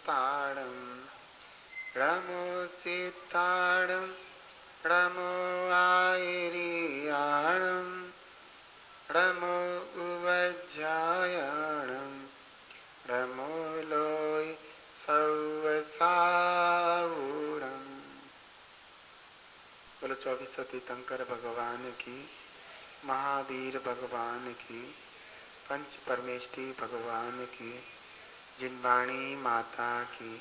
ताड़ं रमो सिताड़ं रमो आयरियाणं रमो उवज्जायणं रमो लोय सौवसावुरं। बोलो 24 तीर्थंकर भगवान की, महावीर भगवान की, पंच परमेष्टि भगवान की, जिनवाणी माता की,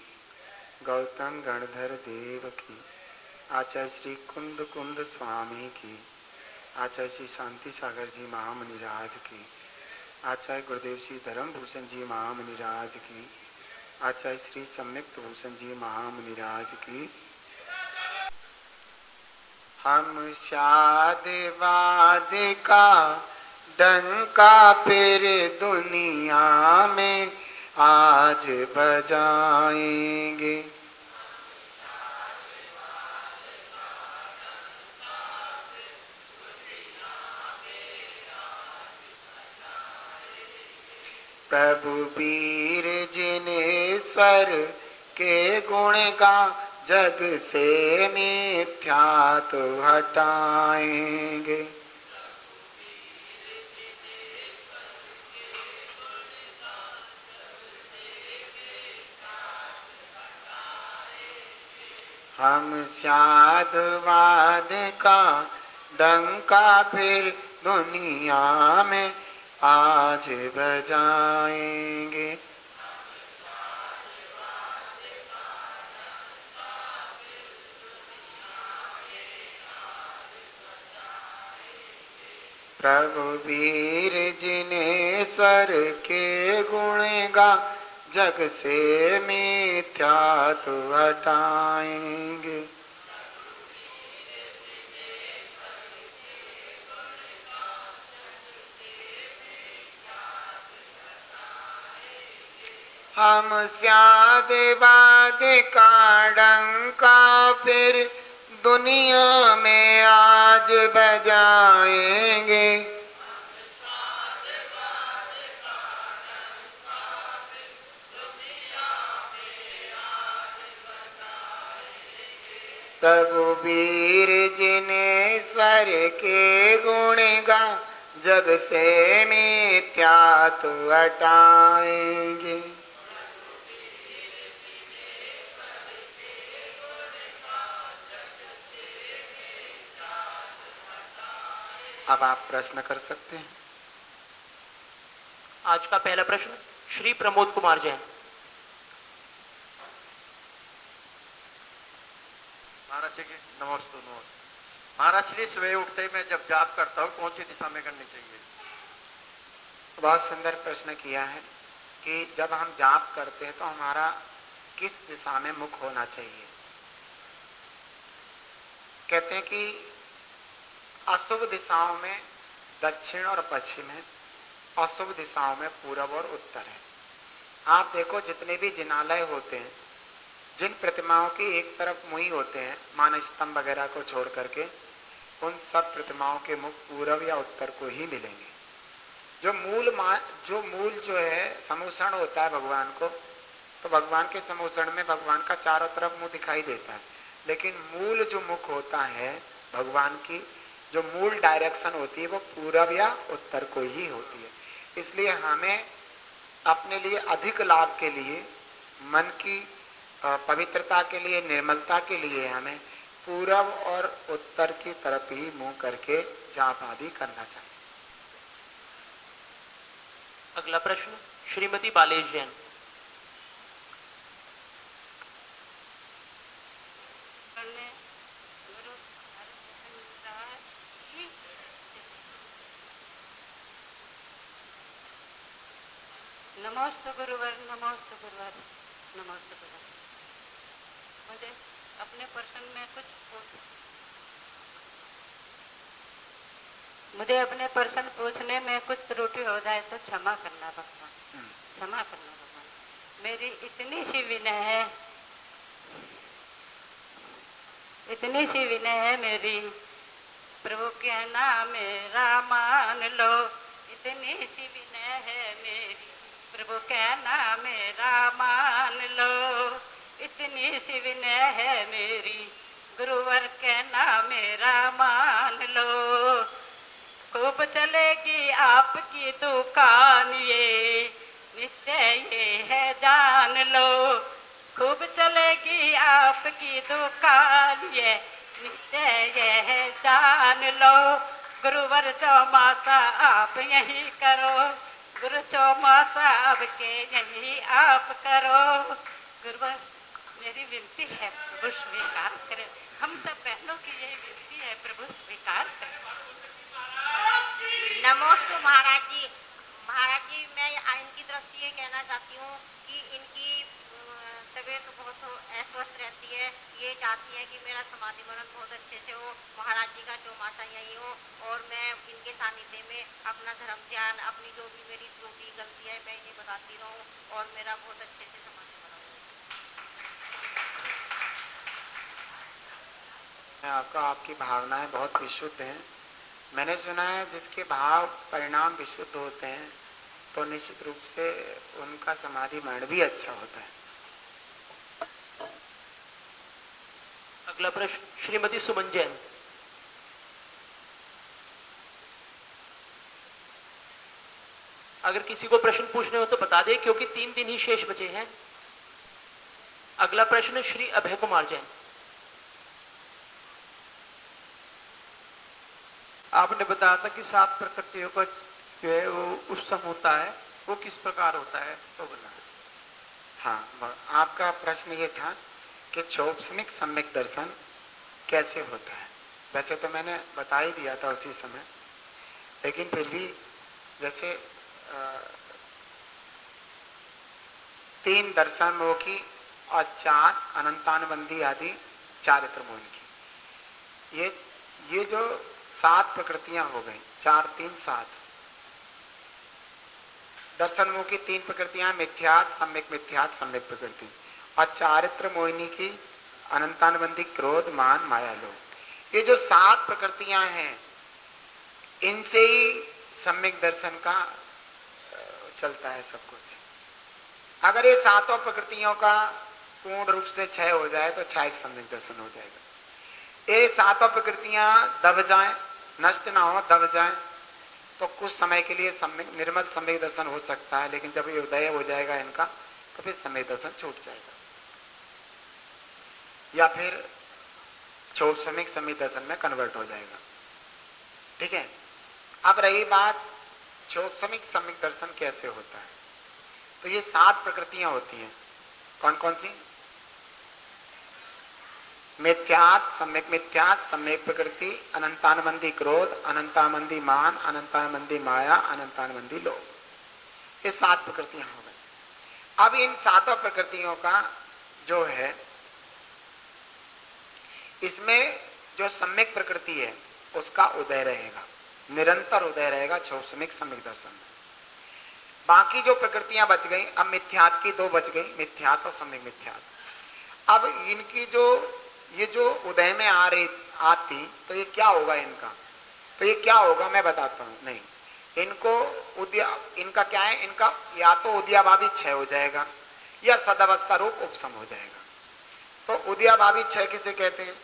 गौतम गणधर देव की, आचार्य श्री कुंद कुंद स्वामी की, आचार्य श्री शांति सागर जी महामुनिराज की, आचार्य गुरुदेव श्री धर्म भूषण जी महामुनिराज की, आचार्य श्री सम्यक भूषण जी महामुनिराज की। हम शादवाद का डंका फिर दुनिया में आज बजाएंगे। प्रभु वीर जिनेश्वर के गुण गा जग से मिथ्या तो हटाएंगे। हम साधुवाद का डंका फिर दुनिया में आज बजाएंगे। प्रभु वीर जिनेश्वर के गुण गा जग से मिथ्या तो हटाएंगे। हम साधुवाद का डंका फिर दुनिया में आज बजाएंगे। प्रभु वीर जिनेश्वर के गुण गा जग से मिथ्या तो हटाएंगे। अब आप प्रश्न कर सकते हैं। आज का पहला प्रश्न श्री प्रमोद कुमार जैन। महाराज जी नमस्ते। महाराज श्री सुबह उठते ही मैं जब जाप करता हूँ कौन सी दिशा में करनी चाहिए? बहुत सुंदर प्रश्न किया है कि जब हम जाप करते हैं तो हमारा किस दिशा में मुख होना चाहिए। कहते हैं कि अशुभ दिशाओं में दक्षिण और पश्चिम है, अशुभ दिशाओं में पूर्व और उत्तर है। आप देखो जितने भी जिनालय होते हैं, जिन प्रतिमाओं की एक तरफ मुंह होते हैं, मान स्तंभ वगैरह को छोड़ करके, उन सब प्रतिमाओं के मुख पूर्व या उत्तर को ही मिलेंगे। जो मूल जो है समूषण होता है भगवान को, तो भगवान के समूषण में भगवान का चारों तरफ मुंह दिखाई देता है, लेकिन मूल जो मुख होता है भगवान की, जो मूल डायरेक्शन होती है वो पूर्व या उत्तर को ही होती है। इसलिए हमें अपने लिए अधिक लाभ के लिए, मन की पवित्रता के लिए, निर्मलता के लिए हमें पूर्व और उत्तर की तरफ ही मुंह करके जाप आदि करना चाहिए। अगला प्रश्न श्रीमती बालेश जैन। नमस्ते गुरुवर, नमस्ते गुरुवर, नमस्ते गुरुवर। मुझे अपने प्रश्न पूछने में कुछ त्रुटि हो जाए तो क्षमा करना भगवान, क्षमा करना भगवान। मेरी इतनी सी विनय है मेरी, प्रभु के नाम मेरा मान लो। इतनी सी विनय है मेरी, प्रभु के नाम मेरा मान लो। इतनी सी विनय है मेरी, गुरुवर कहना मेरा मान लो। खूब चलेगी आपकी दुकान ये, निश्चय ये है जान लो। खूब चलेगी आपकी दुकान ये, निश्चय ये है जान लो। गुरुवर चौमासा आप यही करो, गुरु चौमासा अब के यही आप करो। गुरुवर मेरी विनती है, प्रभु स्वीकार करें। हम सब बहनों की यही विनती है, प्रभु स्वीकार करें। नमोस्तु महाराज जी। महाराज जी, मैं इनकी तरफ से ये कहना चाहती हूँ कि इनकी तबीयत बहुत अस्वस्थ रहती है। ये चाहती है कि मेरा समाधि मरण बहुत अच्छे से हो, महाराज जी का चौमासा यही हो, और मैं इनके सानिध्य में अपना धर्म ध्यान, अपनी जो भी मेरी त्रुटि गलती है मैं इन्हें बताती रहूँ, और मेरा बहुत अच्छे से समाधि मरण हो। आपकी भावनाएं बहुत विशुद्ध हैं। मैंने सुना है जिसके भाव परिणाम विशुद्ध होते हैं तो निश्चित रूप से उनका समाधि मरण भी अच्छा होता है। अगला प्रश्न श्रीमती सुमन जैन। अगर किसी को प्रश्न पूछने हो तो बता दें, क्योंकि 3 दिन ही शेष बचे हैं। अगला प्रश्न श्री अभय कुमार जैन। आपने बताया था कि 7 प्रकृतियों का जो है वो उपसम होता है, वो किस प्रकार होता है तो बताएं। हाँ, आपका प्रश्न ये था कि चौपसमिक सम्यक दर्शन कैसे होता है। वैसे तो मैंने बता ही दिया था उसी समय, लेकिन फिर भी जैसे 3 दर्शन मोह की और 4 अनंतानुबंधी आदि चारित्र मोहन की, ये जो 7 प्रकृतियां हो गई, 4 3 7 दर्शन मोह की 3 प्रकृतियां मिथ्यात् सम्यक मिथ्यात् सम्यक प्रकृति, और चारित्र मोहिनी की अनंतानुबंधी क्रोध मान माया लोभ। ये जो 7 प्रकृतियां हैं इनसे ही सम्यक दर्शन का चलता है सब कुछ। अगर ये 7 प्रकृतियों का पूर्ण रूप से क्षय हो जाए तो क्षयिक सम्यक दर्शन हो जाएगा। ये 7 प्रकृतियां दब जाएं, नष्ट ना हो, दब जाएं, तो कुछ समय के लिए सम्यक निर्मल सम्यक दर्शन हो सकता है, लेकिन जब ये उदय हो जाएगा इनका तो फिर सम्यक दर्शन छूट जाएगा, या फिर चौपसमिक सम्यक दर्शन में कन्वर्ट हो जाएगा। ठीक है। अब रही बात चौपसमिक सम्यक दर्शन कैसे होता है, तो ये 7 प्रकृतियां होती हैं। कौन कौन सी? मिथ्यात् सम्यक मिथ्यात् सम्यक प्रकृति, अनंतानुबंधी क्रोध, अनंतानुबंधी मान, अनंतानुबंधी माया, अनंतानुबंधी लोभ। ये 7 प्रकृतियां हो गई। अब इन 7 प्रकृतियों का जो है, इसमें जो सम्यक प्रकृति है उसका उदय रहेगा, निरंतर उदय रहेगा चौपसमिक सम्यक दर्शन में। बाकी जो प्रकृतियां बच गई, अब मिथ्यात् की 2 बच गई, मिथ्यात् और सम्यक मिथ्यात्। अब इनकी ये जो उदय में आती तो ये क्या होगा इनका, तो ये क्या होगा मैं बताता हूं। नहीं, इनका क्या है, इनका या तो उदयाभावी क्षय हो जाएगा या सदावस्था रूप उपशम हो जाएगा। तो उदयाभावी क्षय किसे कहते हैं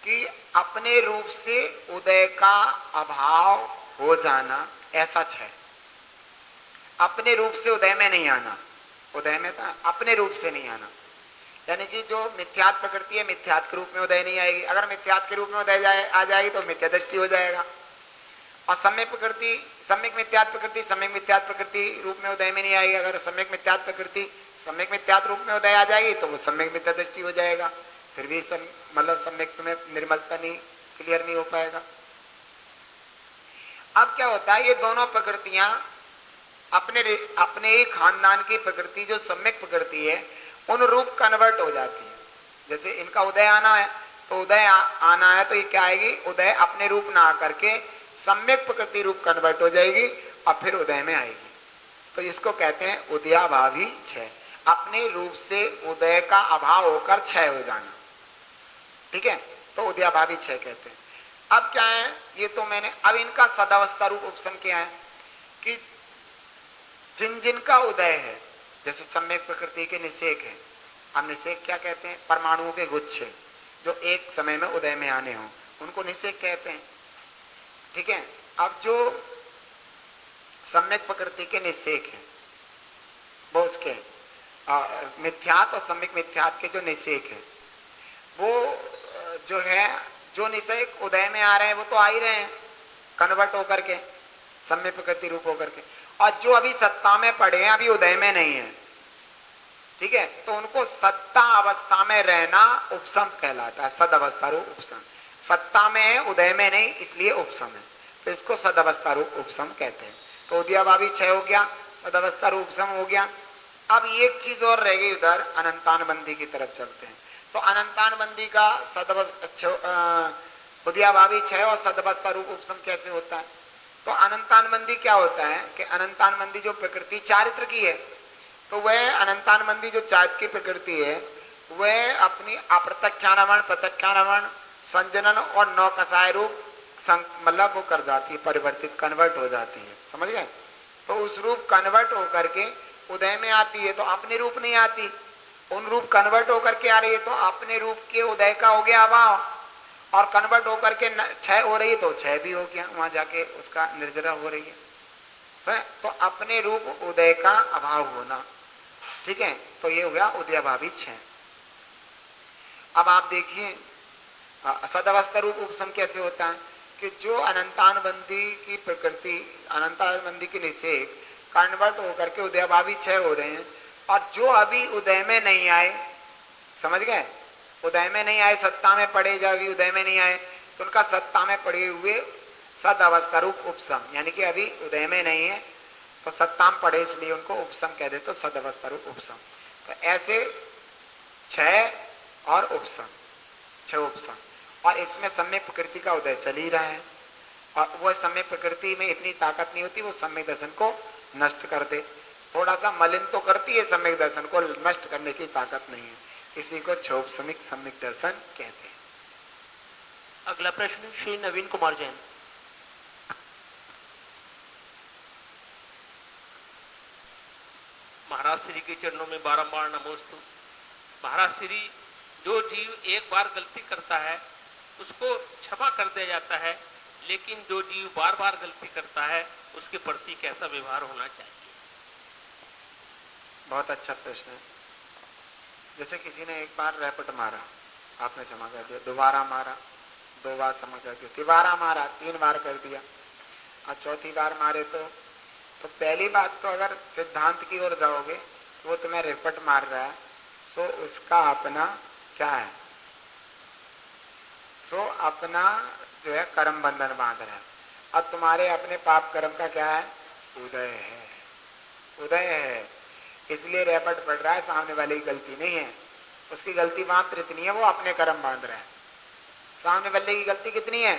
कि अपने रूप से उदय का अभाव हो जाना, ऐसा क्षय। अपने रूप से उदय में नहीं आना, उदय में तो अपने रूप से नहीं आना, यानी कि जो मिथ्यात् प्रकृति है मिथ्यात् के रूप में उदय नहीं आएगी। अगर मिथ्यात् के रूप में उदय आ जाएगी तो मिथ्या दृष्टि हो जाएगा। और सम्यक प्रकृति, सम्यक मिथ्यात् प्रकृति सम्यक मिथ्यात् प्रकृति रूप में उदय में नहीं आएगी। अगर सम्यक मिथ्यात् प्रकृति सम्यक मिथ्यात् रूप में उदय आ जाएगी तो वो सम्यक मिथ्या दृष्टि हो जाएगा। फिर भी मतलब सम्यक में निर्मलता नहीं, क्लियर नहीं हो पाएगा। अब क्या होता है, ये दोनों प्रकृतियां अपने ही खानदान की प्रकृति जो सम्यक प्रकृति है उन रूप कन्वर्ट हो जाती है। जैसे इनका उदय आना है तो उदय आना है तो ये क्या आएगी, उदय अपने रूप ना आकर के सम्यक प्रकृति रूप कन्वर्ट हो जाएगी और फिर उदय में आएगी। तो इसको कहते हैं उदयाभावी क्षय, अपने रूप से उदय का अभाव होकर क्षय हो जाना। ठीक है, तो उदयाभावी क्षय कहते हैं। अब क्या है, ये तो मैंने, अब इनका सदावस्था रूप उपशम क्या है कि जिन जिनका उदय है, जैसे सम्यक प्रकृति के निषेक है, अब निषेक क्या कहते हैं? परमाणुओं के गुच्छे जो एक समय में उदय में आने हों, उनको निषेक कहते हैं। ठीक है। अब जो सम्यक प्रकृति के निषेक हैं, वो उसके मिथ्यात और सम्यक मिथ्यात के जो निषेक है, वो जो है, जो निषेक उदय में आ रहे हैं वो तो आ ही रहे हैं कन्वर्ट होकर के, सम्यक प्रकृति रूप होकर के, और जो अभी सत्ता में पड़े हैं, अभी उदय में नहीं है। ठीक है। तो उनको सत्ता अवस्था में रहना उपसम कहलाता है, सद अवस्था रूप उपसम। सत्ता में है, उदय में नहीं, इसलिए उपसम है, तो इसको सद अवस्था रूप उपसम कहते हैं। तो उदयाभावी क्षय हो गया, सद अवस्था रूप उपसम हो गया। अब एक चीज और रह गई, उधर अनंतानबंदी की तरफ चलते हैं। तो अनंतानबंदी का उदयाभावी क्षय और सदवस्था रूप उपसम कैसे होता है? तो अनंतानबंदी क्या होता है कि अनंतानबंदी जो प्रकृति चारित्र की है, तो वह अनंतानबंदी जो चारित्र की प्रकृति है, वह अपनी अप्रत्यक्षानवण, प्रत्यक्षानवण, संजनन और नौकसाय रूप मतलब वो कर जाती है, परिवर्तित, कन्वर्ट हो जाती है। समझ गए? तो उस रूप कन्वर्ट होकर के उदय में आती है, तो अपने रूप नहीं आती, उन रूप कन्वर्ट होकर के आ रही है, तो अपने रूप के उदय का हो गया अभाव, और कन्वर्ट होकर के क्षय हो रही है तो क्षय भी हो गया, वहां जाके उसका निर्जरा हो रही है। तो अपने रूप उदय का अभाव होना। ठीक है। तो ये हो गया उदयाभावी क्षय। अब आप देखिए सदवस्था रूप उपसम कैसे होता है कि जो अनंतानबंदी की प्रकृति, अनंतानबंदी के निषेक कन्वर्ट होकर के उदयाभावी क्षय हो रहे हैं, और जो अभी उदय में नहीं आए, समझ गए, उदय में नहीं आए, सत्ता में पड़े, जब अभी उदय में नहीं आए, तो उनका सत्ता में पड़े हुए सद अवस्था रूप उपसम, यानी कि अभी उदय में नहीं है तो सत्ता में पड़े, इसलिए उनको उपसम कह देते, तो सद अवस्था रूप उपसम। तो ऐसे क्षय और उपसम, क्षय उपसम, और इसमें सम्यक प्रकृति का उदय चल ही रहा है, और वह सम्यक प्रकृति में इतनी ताकत नहीं होती वो सम्यक दर्शन को नष्ट कर दे। थोड़ा सा मलिन तो करती है, सम्यक दर्शन को नष्ट करने की ताकत नहीं है, इसी को क्षोभसमिक सम्यक दर्शन कहते हैं। अगला प्रश्न श्री नवीन कुमार जैन। महाराज श्री के चरणों में बारंबार नमोस्तु। महाराज श्री, जो जीव एक बार गलती करता है उसको क्षमा कर दिया जाता है, लेकिन जो जीव बार बार गलती करता है उसके प्रति कैसा व्यवहार होना चाहिए? बहुत अच्छा प्रश्न है। जैसे किसी ने एक बार रैपट मारा, आपने क्षमा कर दिया, दोबारा मारा, 2 बार क्षमा कर दिया, तिबारा मारा, 3 बार कर दिया, और चौथी बार मारे तो पहली बात तो अगर सिद्धांत की ओर जाओगे तो वो तुम्हें रैपट मार रहा है, तो उसका अपना क्या है, सो अपना जो है कर्म बंधन बांध रहा है। अब तुम्हारे अपने पाप कर्म का क्या है, उदय है, उदय है, इसलिए रैपट पड़ रहा है, सामने वाले की गलती नहीं है, उसकी गलती मात्र इतनी है वो अपने कर्म बांध रहा है। सामने वाले की गलती कितनी है,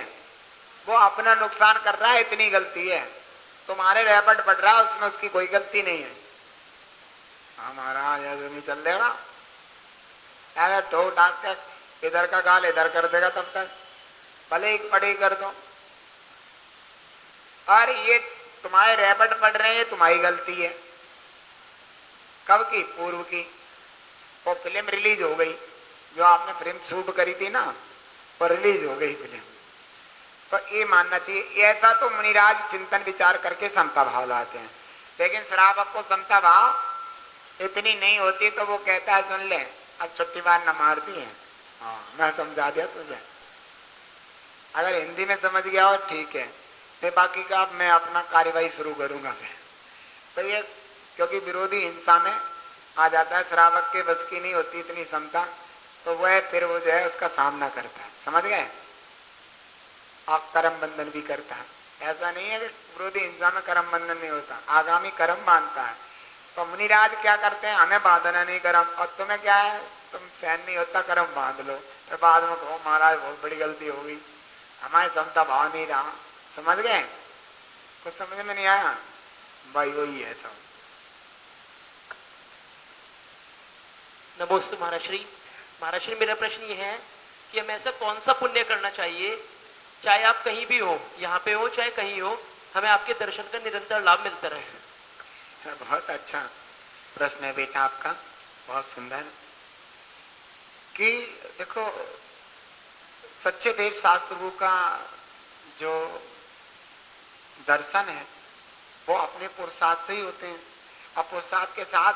वो अपना नुकसान कर रहा है, इतनी गलती है, तुम्हारे रैपट पड़ रहा है, उसमें उसकी कोई गलती नहीं है। हमारा यह नहीं चल देगा, अगर ठोक ठाक के इधर का गाल इधर कर देगा, तब तक भले एक पढ़ी कर दो, और ये तुम्हारे रैपट पड़ रहे हैं, तुम्हारी गलती है। कब की, पूर्व की, वो फिल्म रिलीज हो गई, जो आपने फिल्म शूट करी थी ना, वो रिलीज हो गई फिल्म, तो ये मानना चाहिए। ऐसा तो मुनिराज चिंतन विचार करके समता भाव लाते हैं, लेकिन श्रावक को समता भाव इतनी नहीं होती, तो वो कहता है सुन ले, अब 36 बार न मारती है, हाँ मैं समझा दिया तुझे, अगर हिंदी में समझ गया हो ठीक है, नहीं बाकी का अब मैं अपना कार्यवाही शुरू करूंगा मैं। तो ये क्योंकि विरोधी हिंसा में आ जाता है, श्रावक के बस की नहीं होती इतनी क्षमता, तो वह फिर वो जो है उसका सामना करता है, समझ गए, और कर्म बंधन भी करता है। ऐसा नहीं है कि विरोधी हिंसा में कर्म बंधन नहीं होता, आगामी कर्म बांधता है। तो मुनिराज क्या करते हैं, हमें बांधना नहीं कर्म, और तुम्हें क्या है, तुम सहन नहीं होता कर्म बांध लो, फिर बाद में कहो महाराज बहुत बड़ी गलती हो गई, हमारे समता भाव नहीं रहा। समझ गए, कुछ समझ में नहीं आया भाई, वही है सब। नमोस्तु महाराज श्री। महाराज श्री, मेरा प्रश्न ये है कि हमें ऐसा कौन सा पुण्य करना चाहिए, चाहे आप कहीं भी हो, यहाँ पे हो चाहे कहीं हो, हमें आपके दर्शन का निरंतर लाभ मिलता रहे? बहुत अच्छा प्रश्न है बेटा आपका, बहुत सुंदर। कि देखो सच्चे देव शास्त्र का जो दर्शन है वो अपने पुरुषार्थ से ही होते हैं। अब पुरुषार्थ के साथ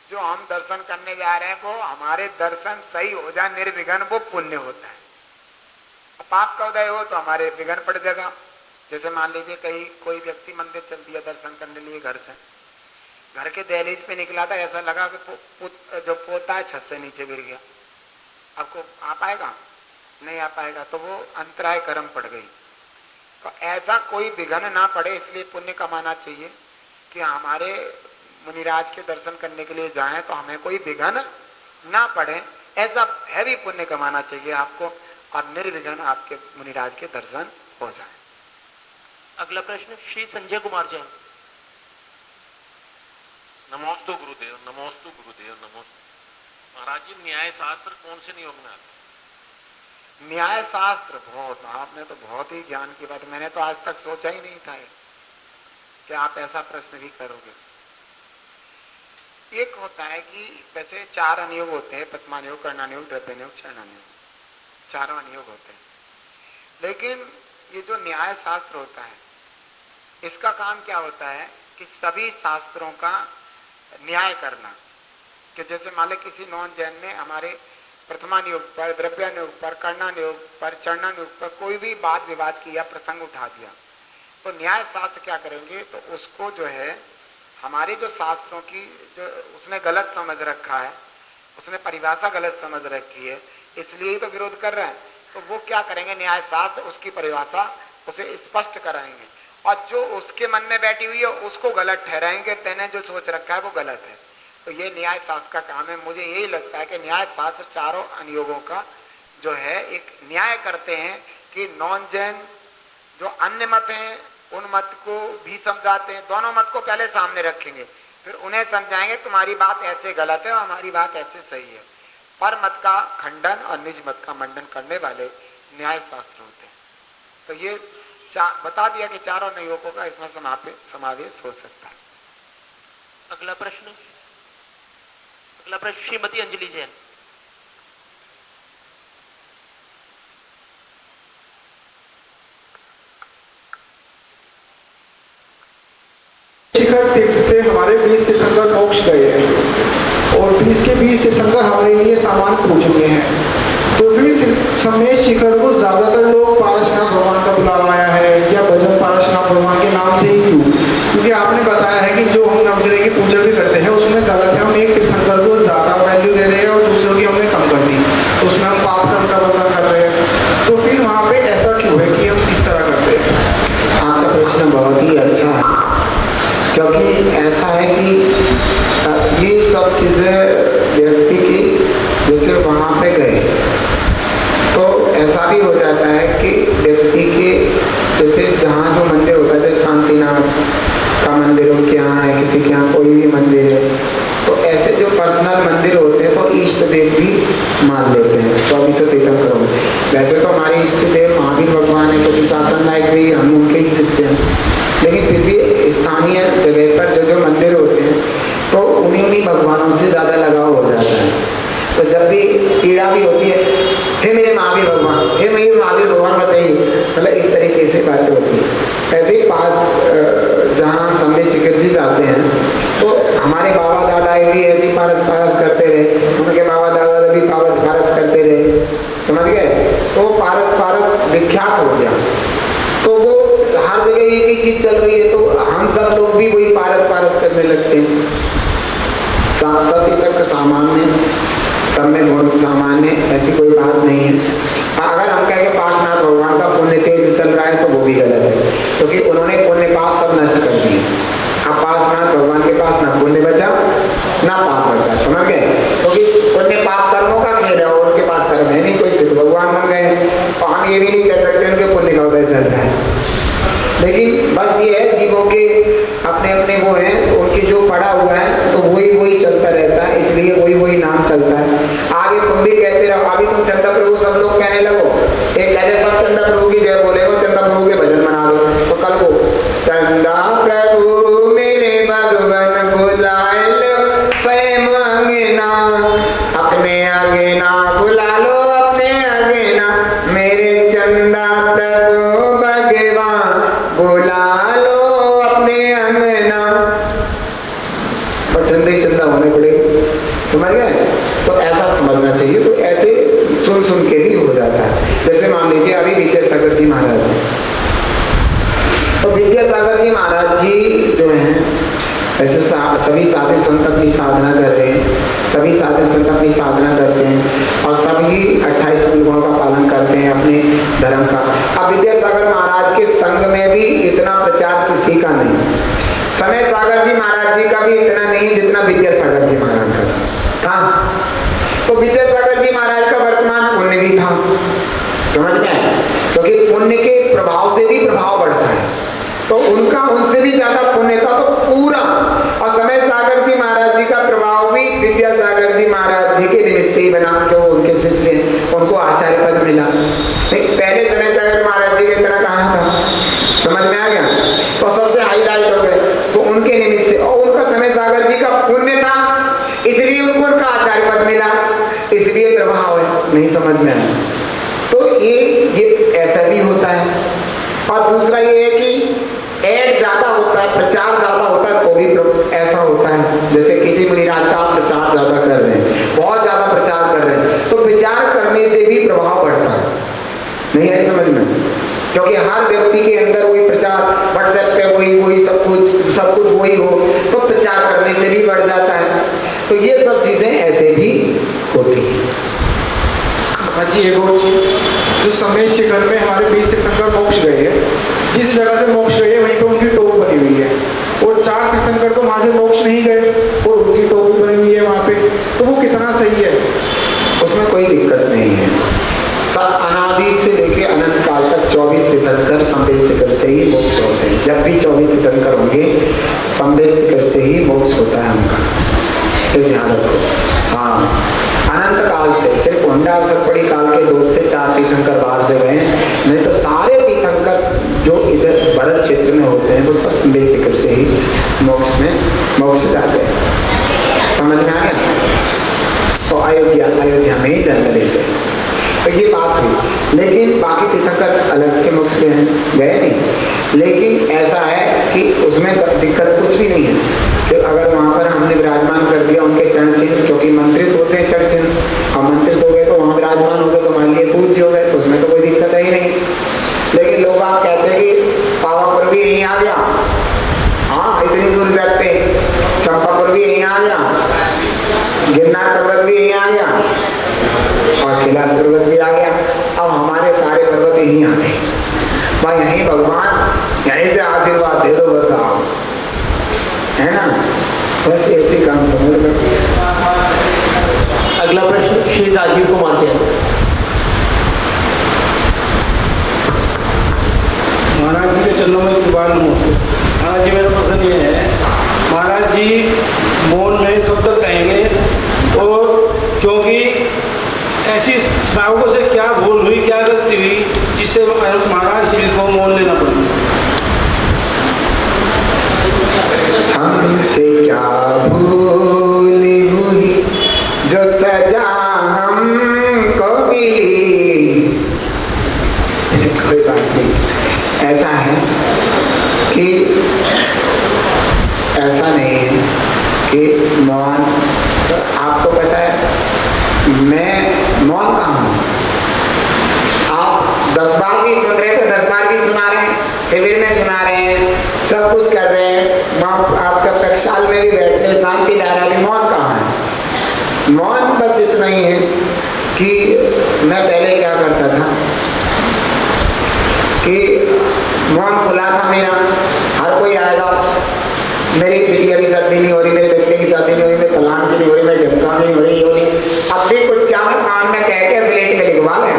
जो हम दर्शन करने जा रहे हैं वो हमारे दर्शन सही हो जाए निर्विघ्न, वो पुण्य होता है। पाप का उदय हो तो हमारे विघ्न पड़ जाएगा। जैसे मान लीजिए कहीं कोई व्यक्ति मंदिर चल दिया दर्शन करने लिए, घर से घर के दहलीज पे निकला था, ऐसा लगा कि जो पोता है छत से नीचे गिर गया, आपको आ पाएगा? नहीं आ पाएगा, तो वो अंतराय कर्म पड़ गई। तो ऐसा कोई विघ्न ना पड़े इसलिए पुण्य कमाना चाहिए कि हमारे मुनिराज के दर्शन करने के लिए जाएं तो हमें कोई विघ्न ना पड़े, ऐसा हैवी पुण्य कमाना चाहिए आपको और निर्विघ्न आपके मुनिराज के दर्शन हो जाए। अगला प्रश्न श्री संजय कुमार जैन। नमोस्तु गुरुदेव, नमोस्तु गुरुदेव, नमोस्तु। महाराज जी, न्याय शास्त्र कौन से नियोग में आते? न्याय शास्त्र बहुत, आपने तो बहुत ही ज्ञान की बात, मैंने तो आज तक सोचा ही नहीं था कि आप ऐसा प्रश्न भी करोगे। एक होता है कि वैसे 4 अनुयोग होते हैं, प्रथमानुयोग, कर्णानुयोग, द्रव्यानुयोग, चरणानुयोग, 4 अनुयोग होते हैं। लेकिन ये जो न्याय शास्त्र होता है इसका काम क्या होता है कि सभी शास्त्रों का न्याय करना। कि जैसे मान लो किसी नॉन जैन ने हमारे प्रथमानुयोग पर, द्रव्यानुयोग पर, कर्णानुयोग पर, चरणानुयोग पर कोई भी वाद विवाद किया, प्रसंग उठा दिया, तो न्याय शास्त्र क्या करेंगे, तो उसको जो है हमारे जो शास्त्रों की जो उसने गलत समझ रखा है, उसने परिभाषा गलत समझ रखी है, इसलिए ही तो विरोध कर रहा है, तो वो क्या करेंगे, न्याय शास्त्र उसकी परिभाषा उसे स्पष्ट कराएंगे और जो उसके मन में बैठी हुई है उसको गलत ठहराएंगे, तेने जो सोच रखा है वो गलत है। तो ये न्याय शास्त्र का काम है। मुझे यही लगता है कि न्याय शास्त्र 4 अनुयोगों का जो है एक न्याय करते हैं कि नॉन जैन जो अन्य मत हैं उन मत को भी समझाते हैं, दोनों मत को पहले सामने रखेंगे, फिर उन्हें समझाएंगे तुम्हारी बात ऐसे गलत है और हमारी बात ऐसे सही है। पर मत का खंडन और निज मत का मंडन करने वाले न्याय शास्त्र होते हैं। तो ये बता दिया कि 4 अनुयोगों का इसमें समावेश हो सकता है। अगला प्रश्न श्रीमती अंजलि जैन। शिखर तीर्थ से हमारे 20 तीर्थंकर मोक्ष गए हैं और 20 के 20 तीर्थंकर हमारे लिए सामान पूछ चुके हैं। तो फिर समेत शिखर को ज्यादातर लोग पारसनाथ भगवान का बुलावा आया है या भजन पारसनाथ भगवान के नाम से ही क्यों? क्योंकि आपने बताया है कि जो हम नवग्रह की पूजा भी करते हैं उसमें गलत है, हम एक तीर्थंकर को ज्यादा वैल्यू दे रहे हैं और दूसरों की हमने कम कर दी, तो उसमें हम पाप कर्म का बदला कर रहे हैं। तो फिर वहाँ पे ऐसा क्यों है कि हम इस तरह करते हैं? आपका प्रश्न बहुत ही अच्छा है, क्योंकि ऐसा है कि ये सब चीज़ें व्यक्ति की जैसे वहाँ पे गए तो ऐसा भी हो जाता है कि व्यक्ति के जैसे जहाँ जो मंदिर होता है, जैसे शांतिनाथ का मंदिर उनके यहाँ है, किसी के यहाँ कोई भी मंदिर है, तो ऐसे जो पर्सनल मंदिर होते हैं तो इष्ट देव भी मान लेते हैं 24 तीर्थंकर में। वैसे तो हमारे इष्ट देव महावीर भगवान है, क्योंकि शासन नायक भी हम उनके ही शिष्य हैं, लेकिन फिर भी स्थानीय जगह पर जो जो मंदिर होते हैं तो उन्हीं भगवानों से ज़्यादा लगाव हो जाता है। तो जब भी पीड़ा भी होती है, हे मेरे महावीर भगवान, हे मेरे महावीर भगवान बचाइए, मतलब इस तरीके से बातें होती है। ऐसे ही पास जहाँ समेत शिखर जी जाते हैं तो हमारे बाबा दादा भी ऐसी पारस करते रहे, उनके बाबा दादा भी पारस करते रहे, समझ गए? तो पारस विख्यात हो गया, तो वो हर जगह एक ही चीज चल रही है, तो हम सब लोग भी वही पारस करने लगते हैं। सब तक सामान्य, सब में बहुत सामान्य, ऐसी कोई बात नहीं है। अगर हम कहें कि पार्श्वनाथ भगवान का पुण्य तेज चल रहा है तो वो भी गलत है, क्योंकि उन्होंने पुण्य पाप सब नष्ट कर दिए। अब पार्श्वनाथ भगवान के पास ना पुण्य बचा ना पाप बचा, समझ गए? क्योंकि पुण्य पाप कर्मों का खेल है और उनके पास कर्म है नहीं, कोई सिद्ध भगवान बन गए। और हम ये भी नहीं कह सकते उनके पुण्य का उदय चल रहा है, लेकिन बस ये है जीवों के अपने अपने वो हैं, उनके जो पड़ा हुआ है तो वही चलता रहता है, इसलिए वही नाम चलता है। आगे तुम भी कहते रहो, अभी तुम चंदा प्रभु सब लोग कहने लगो, एक कहते सब चंदा प्रभु की जय बोले, चंदा प्रभु के भजन बना दो, तो कल को चंदा प्रभु मेरे भगवान बुलाए लो स्वयं अंगना अपने अंगना बुला लो, अपने अंगना मेरे चंदा प्रभु भगवान बुला लो अपने अंगना। और चंदा ही चंदा होने पड़ेगी, समझ गए? तो ऐसा समझना चाहिए। तो ऐसे सुन सुन के भी हो जाता है। जैसे मान लीजिए अभी विद्यासागर जी महाराज जी, तो विद्यासागर जी महाराज जी जो हैं ऐसे सभी साधु संत अपनी साधना कर रहे हैं, सभी साधु संत अपनी साधना करते हैं और सभी 28 गुणों का पालन करते हैं अपने धर्म का। अब विद्यासागर महाराज के संग में भी इतना प्रचार किसी का नहीं, समय सागर जी महाराज जी का भी इतना नहीं जितना विद्यासागर जी महाराज का था। तो विद्यासागर जी महाराज का वर्तमान पुण्य भी था, समझ में आया? क्योंकि पुण्य के प्रभाव से भी प्रभाव बढ़ता है, तो उनका उनसे भी ज्यादा पुण्य था। तो पूरा और समय सागर जी महाराज जी का प्रभाव भी विद्यासागर जी महाराज जी के निमित्त से ही बना, जो उनके शिष्य उनको आचार्य पद मिला। नहीं, पहले समय सागर महाराज जी की तरह कहाँ था, समझ में आ गया? तो सबसे हाईलाइट हो गए तो उनके निमित्त से, और उनका समय सागर जी का पुण्य था इसलिए उनको उनका आचार्य पद मिला, इसलिए प्रभाव है। नहीं समझ में आया? तो ये ऐसा भी होता है। और दूसरा ये है कि ऐड ज्यादा होता है, प्रचार ज्यादा होता है तो भी ऐसा होता है। जैसे किसी मुनिराज का आप प्रचार ज्यादा कर रहे हैं, बहुत ज्यादा प्रचार कर रहे हैं, तो विचार करने से भी प्रभाव बढ़ता है। नहीं है समझ में? क्योंकि हर व्यक्ति के अंदर वही प्रचार, व्हाट्सएप पे वही सब कुछ वही हो, तो प्रचार करने से भी बढ़ जाता है। तो ये सब चीजें ऐसे भी होती है। जी एक और चीज, जो समेत शिखर में हमारे 20 तीर्थंकर मोक्ष गए हैं, जिस जगह से मोक्ष गए वहीं पे उनकी टोप बनी हुई है, और 4 तीर्थंकर तो वहां से मोक्ष नहीं गए और उनकी टोप भी बनी हुई है वहां पे। तो वो कितना सही है? उसमें कोई दिक्कत नहीं है। अनादि से लेके अनंत काल तक 24 तीर्थंकर संवेद शिखर से ही मोक्ष होते हैं। जब भी 24 तीर्थंकर होंगे संवेद शिखर से ही मोक्ष होता है उनका, तो ध्यान रखो। हाँ, अनंत काल से, सिर्फ हुंडावसरपड़ी काल के 2 से 4 तीर्थंकर बाहर से गए, नहीं तो सारे तीर्थंकर जो इधर भरत क्षेत्र में होते हैं वो सब संवेद शिखर से ही मोक्ष जाते हैं। समझ में आ गया? तो अयोध्या में ही जन्म लेते हैं। तो ये बात हुई। लेकिन बाकी तीर्थंकर अलग से मोक्ष गए नहीं। लेकिन ऐसा है कि उसमें दिक्कत कुछ भी नहीं है कि अगर वहाँ पर हमने विराजमान कर दिया उनके चरण चिन्ह, क्योंकि मंत्रित होते हैं चरण चिन्ह, और मंत्रित हो गए तो वहाँ विराजमान हो गए तो मान लिए पूज्य हो गए, तो उसमें तो कोई दिक्कत है ही नहीं। लेकिन लोग आप कहते हैं कि पावापुर भी यहीं आ गया, हाँ इतनी दूर जाते, चंपापुर भी यहीं आ गया, गिरनार पर्वत भी यहीं आ गया और कैलाश पर्वत भी आ गया, अब हमारे सारे पर्वत यहीं आ गए। भाई यहीं भगवान यहीं से आशीर्वाद दे दो बस आप, है ना? बस ऐसे काम समझ लो। अगला प्रश्न श्री राजीव कुमार जैन। महाराज जी के चरणों में एक बार नमस्ते। महाराज जी मेरा प्रश्न ये है, महाराज जी मौन में कब तक रहेंगे, और क्योंकि ऐसी श्रावकों से क्या भूल हुई, क्या गलती हुई जिससे महाराज श्री को मौन लेना पड़ा? हमसे क्या भूल हुई जो सजा हमको मिली। कोई बात नहीं, ऐसा है कि ऐसा नहीं है कि मौन, तो आपको पता है मैं मौन कहाँ हूँ? आप 10 बार भी सुन रहे तो 10 बार भी सुना रहे हैं, शिविर में सुना रहे हैं, सब कुछ कर रहे हैं, आपका प्रक्षाल में भी बैठ रहे, शांति ला रहा है, मौन कहाँ है? मौन बस इतना ही है कि मैं पहले क्या करता था कि मौन खुला था मेरा, हर कोई आएगा, मेरी बिटिया की शादी नहीं हो रही, मेरे बेटे की शादी नहीं हो रही, मेरे कलाम की नहीं हो रही, मेरी ढमका नहीं हो रही, अब भी कुछ चाहे काम में कह के स्लेट में लिखवा लें।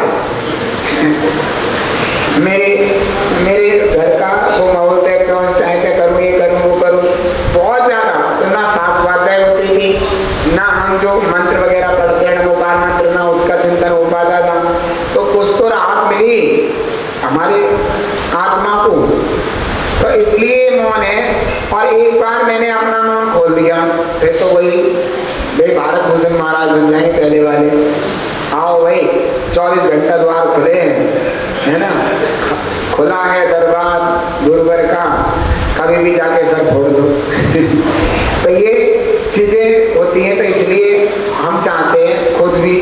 मेरे घर का वो माहौल तय करूँ, टाइम पे करूँ, ये करूँ वो करूँ, बहुत ज़्यादा। तो ना सांस स्वाध्याय होती थी, ना हम जो मंत्र वगैरह पढ़ते हैं नमोकार मंत्र, ना उसका चिंतन हो पाता था। तो कुछ तो राहत मिली हमारे आत्मा को, तो इसलिए मौन है। और एक बार मैंने अपना मौन खोल दिया, फिर तो वही कि भारत भूषण महाराज बन जाएंगे पहले वाले। आओ भाई, 24 घंटा द्वार खुले हैं, है ना, खुला है दरबार गुरुवर का, कभी भी जाके सर फोड़ दो। तो ये चीजें होती हैं। तो इसलिए हम चाहते हैं खुद भी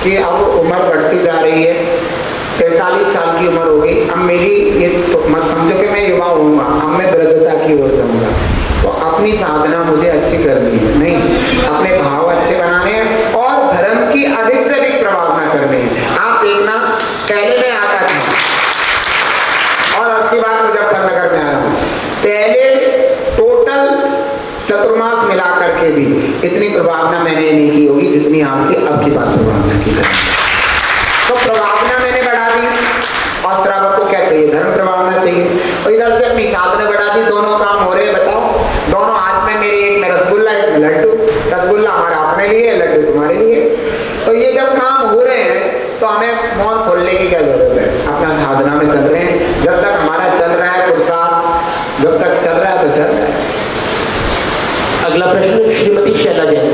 कि अब उम्र बढ़ती जा रही है, 43 साल की उम्र हो गई, अब मेरी ये तो मत समझो कि मैं युवा होऊंगा, अब मैं वृद्धता की ओर जाऊंगा। तो अपनी साधना मुझे अच्छी करनी है, नहीं अपने भाव अच्छे बनाने हैं और धर्म की अधिक से अधिक प्रभावना करनी है। आप देखना, पहले मैं आता था और अब की बार मुजफ्फरनगर में आया हूँ, पहले टोटल चतुर्मास मिला करके भी इतनी प्रभावना मैंने नहीं की होगी जितनी आपकी अब की बात प्रभावना की। तो प्रभावना मैंने बढ़ा दी और श्रावक को क्या चाहिए, धर्म प्रभावना चाहिए, और इधर से अपनी साधना बढ़ा दी। दोनों काम हो रहे हैं, बताओ। दोनों हाथ में मेरे, एक में रसगुल्ला, एक में लड्डू। रसगुल्ला हमारा अपने लिए, लड्डू तुम्हारे लिए। तो ये जब काम हो रहे हैं तो हमें मौन खोलने की क्या जरूरत है, अपना साधना में चल रहे हैं। जब तक हमारा चल रहा है पुरुषार्थ, जब तक चल रहा है तो चल रहा है। अगला प्रश्न श्रीमती शैला जैन।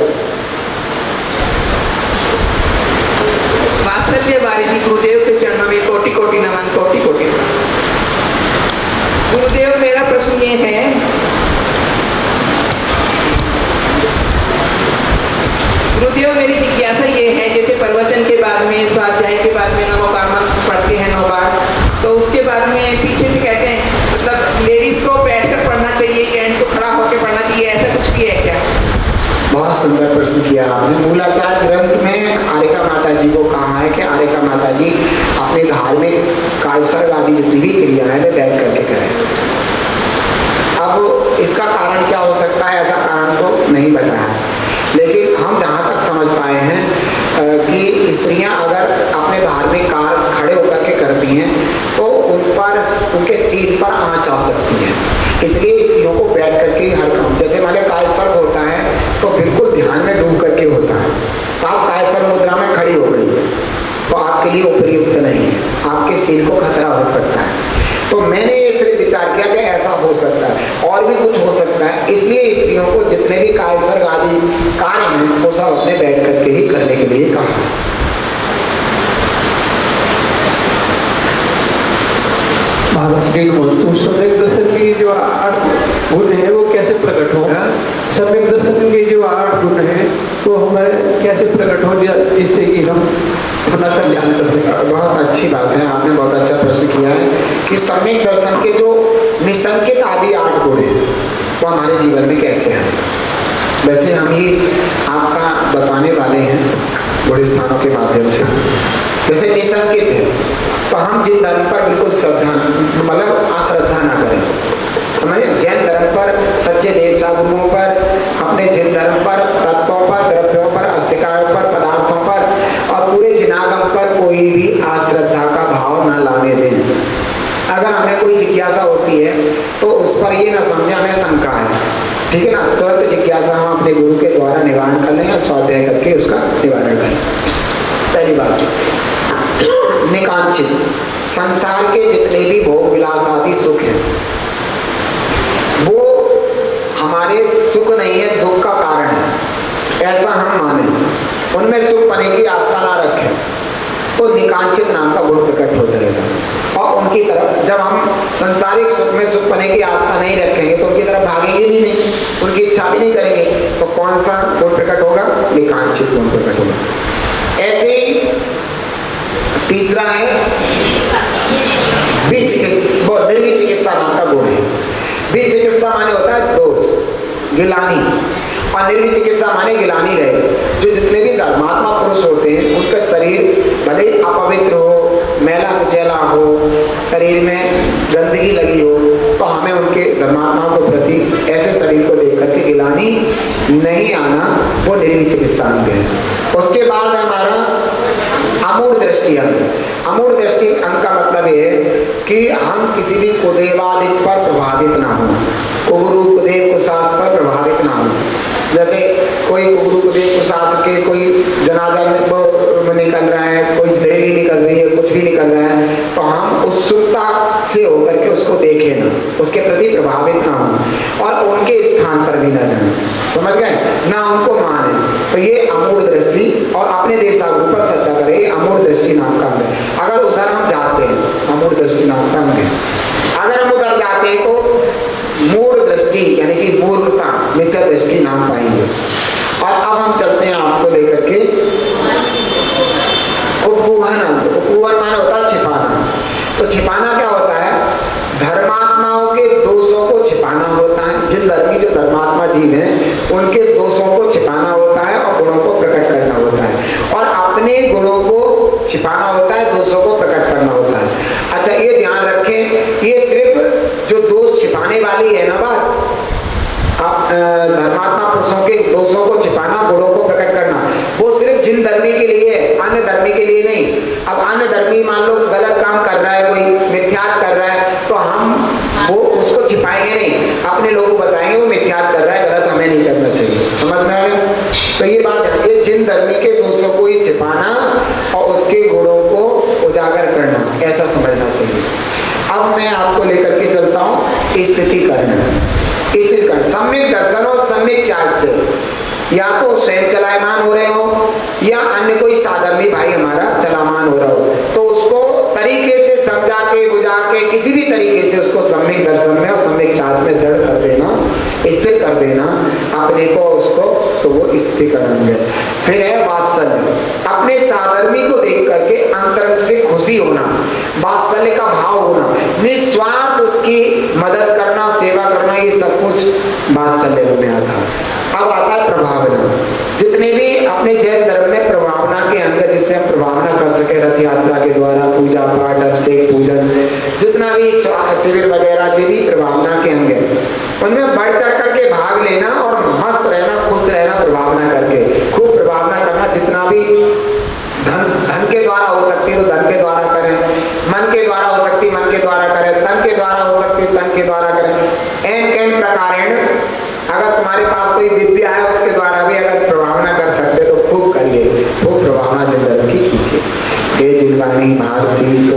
वात्सल्य वारिधि गुरुदेव के चरणों में कोटि कोटि नमन, कोटि कोटि। गुरुदेव, मेरा प्रश्न ये है, गुरुदेव मेरी जिज्ञासा ये है, जैसे प्रवचन के बाद में, स्वाध्याय के बाद में नमोकार मंत्र पढ़ते हैं 9 बार, तो उसके बाद में पीछे से कहते हैं, मतलब लेडीज को बैठकर पढ़ना चाहिए, जेंट्स को खड़ा होकर पढ़ना चाहिए, ऐसा कुछ भी है क्या? बहुत सुंदर प्रश्न किया आपने। मूलाचार ग्रंथ में आर्यका माता जी को कहा है कि आर्यका माता जी अपने धार्मिक कायसर्ग आदि जितनी भी क्रिया है वे बैठ करके करें। अब इसका कारण क्या हो सकता है, ऐसा कारण तो नहीं बताया, लेकिन हम जहाँ तक समझ पाए हैं कि स्त्रियां अगर अपने धार्मिक कार्य खड़े होकर के करती हैं तो उन पर, उनके सीट पर आँच आ सकती है। इसलिए स्त्रियों को बैठ करके हर काम, जैसे मान लिया कायसर्ग होता है तो बिल्कुल ध्यान में डूब करके होता है। तो आप कायसर्ग मुद्रा में खड़ी हो गई तो आपके लिए उपयुक्त नहीं है, आपके सिर को खतरा हो सकता है। तो मैंने ये सिर्फ विचार किया कि ऐसा हो सकता है और भी कुछ हो सकता है, इसलिए स्त्रियों को जितने भी कायसर्ग आदि कार्य हैं वो सब अपने बैठ करके ही करने के लिए कहा है। सम्यक दर्शन की जो 8 गुण है वो कैसे प्रकट हो? सम्यक दर्शन के जो 8 गुण है तो हमें कैसे प्रकट हो, जिससे कि हम अपना कल्याण कर सकें? बहुत अच्छी बात है, आपने बहुत अच्छा प्रश्न किया है कि सम्यक दर्शन के जो निसंकेत आदि 8 गुण हैं वो हमारे जीवन में कैसे हैं। वैसे हम ही आपका बताने वाले हैं बड़े स्थानों के माध्यम से। जैसे निसंकेत है तो हम जिन धर्म पर बिल्कुल श्रद्धा, मतलब अश्रद्धा ना करें, समझे, जैन धर्म पर, सच्चे देवता गुरुओं पर, अपने जिन धर्म पर, तत्वों पर, द्रव्यों पर, अस्तिकाओं पर, पदार्थों पर और पूरे जिनागम पर कोई भी अश्रद्धा का भाव ना लाने दें। अगर हमें कोई जिज्ञासा होती है तो उस पर ये ना समझे हमें शंका है, ठीक है ना, तुरंत जिज्ञासा हम अपने गुरु के द्वारा निवारण कर लें या स्वाध्याय करके उसका निवारण करें। पहली बात, निकांक्षित संसार के जितने भी भोग विलास आदि सुख हैं वो हमारे सुख नहीं है, दुख का कारण है, ऐसा हम माने। उनमें सुख पाने की आस्था ना रखें तो निकांक्षित नाम का गुण प्रकट हो जाएगा। और उनकी तरफ, जब हम संसारिक सुख में सुख पाने की आस्था नहीं रखेंगे तो उनकी तरफ भागेंगे भी नहीं, उनकी इच्छा भी नहीं करेंगे, तो कौन सा गुण प्रकट होगा? निकांक्षित गुण प्रकट होगा। ऐसे ही तीसरा है निर्विचिकित्सा नाम का गुण है। विचिकित्सा माने होता है दोष, गिलानी, और निर्विचिकित्सा माने गिलानी रहे। जो जितने भी धर्मात्मा पुरुष होते हैं उनका शरीर भले अपवित्र हो, मैला कुचैला हो, शरीर में गंदगी लगी हो, तो हमें उनके धर्मात्माओं के प्रति ऐसे शरीर को देख करके गिलानी नहीं आना, वो निर्विचिकित्सा अंग है। उसके बाद हमारा अमूढ़ दृष्टि अंग। अमूढ़ दृष्टि अंग का मतलब ये है कि हम किसी भी कुदेवादिक पर प्रभावित ना हो, कुगुरु कुदेव कुशास्त्र पर प्रभावित ना हो। जैसे कोई गुरु उपदेश शास्त्र के कोई जनाजा निकल रहा है, कोई रैली निकल रही है, कुछ भी निकल रहा है, तो हम उत्सुकता से होकर के उसको देखें ना, उसके प्रति प्रभावित ना हो और उनके स्थान पर भी ना जाएं, समझ गए ना, उनको माने। तो ये अमूढ़ दृष्टि और अपने देवता गुरु पर श्रद्धा करें, ये अमूढ़ दृष्टि नाम का है। अगर उधर हम जाते हैं, अमूढ़ दृष्टि नाम का है, अगर हम उधर जाते हैं तो मूढ़ दृष्टि यानी कि मूर्खता, मिथ्या दृष्टि नाम पाएंगे। और अब हम चलते हैं आपको लेकर के उपगूहन माने होता है छिपाना। तो छिपाना क्या होता है? धर्मात्माओं के दोषों को छिपाना होता है। जिन धर्मी जो धर्मात्मा जीव हैं उनके दोषों को छिपाना होता है और गुणों को प्रकट करना होता है, और अपने गुणों को छिपाना होता है, दोषों को प्रकट करना होता है। अच्छा, ये ध्यान रखें, ये सिर्फ जो दोष छिपाने वाली है ना बात, धर्मात्मा पुरुषों के दोषों को छिपाना, गुणों को प्रकट करना, वो सिर्फ जिन धर्मी के लिए है, अन्य धर्मी के लिए नहीं। अब अन्य धर्मी मान लो गलत काम कर रहा है, कोई मिथ्यात कर रहा है, तो हम वो उसको छिपाएंगे नहीं, अपने लोगों को बताएंगे वो मिथ्यात कर रहा है, गलत हमें नहीं करना चाहिए। समझ में आया? तो ये बात है, ये जिन धर्मी के दोषों को ही छिपाना और उसके गुणों को उजागर करना, ऐसा समझना चाहिए। अब मैं आपको लेकर के चलता हूँ स्थिति करना। सम्यक दर्शन और सम्यक चार्ज से, या तो स्वयं चलायमान हो रहे हो या अन्य कोई साधर्मी भाई हमारा चलामान हो रहा हो, तो उसको तरीके से समझा के बुझा के किसी भी तरीके से उसको सम्यक दर्शन में और सम्यक चार्ज में दृढ़ कर देना, स्थिर कर देना अपने को, उसको, तो वो स्थिति करेंगे। फिर है वात्सल्य, अपने साधर्मी को देख करके अंतरंग से खुशी होना, वात्सल्य का भाव होना, निस्वार्थ उसकी मदद करना, सेवा करना, ये सब कुछ वात्सल्य में आता है। अब आता है प्रभावना। जितने भी अपने जैन धर्म में प्रभावना के अंग, जिससे हम प्रभावना कर सके, रथ यात्रा के द्वारा, पूजा पाठ, अभिषेक, पूजन, जितना भी शिविर वगैरह जो भी प्रभावना के अंग है, उनमें बढ़ चढ़ करके भाग लेना और मस्त रहना, खुश रहना, प्रभावना करके खूब प्रभावना करना। जितना भी धन के द्वारा हो सकती है तो धन के द्वारा करें, मन के द्वारा हो सकती मन के द्वारा करें, तन के द्वारा हो सकती तन के द्वारा करें। एन प्रकारेण, अगर तुम्हारे पास कोई विद्या है उसके द्वारा भी अगर प्रभावना कर सकते तो खूब करिए, खूब प्रभावना जिंदगी की कीजिए। हे जिनवाणी भारती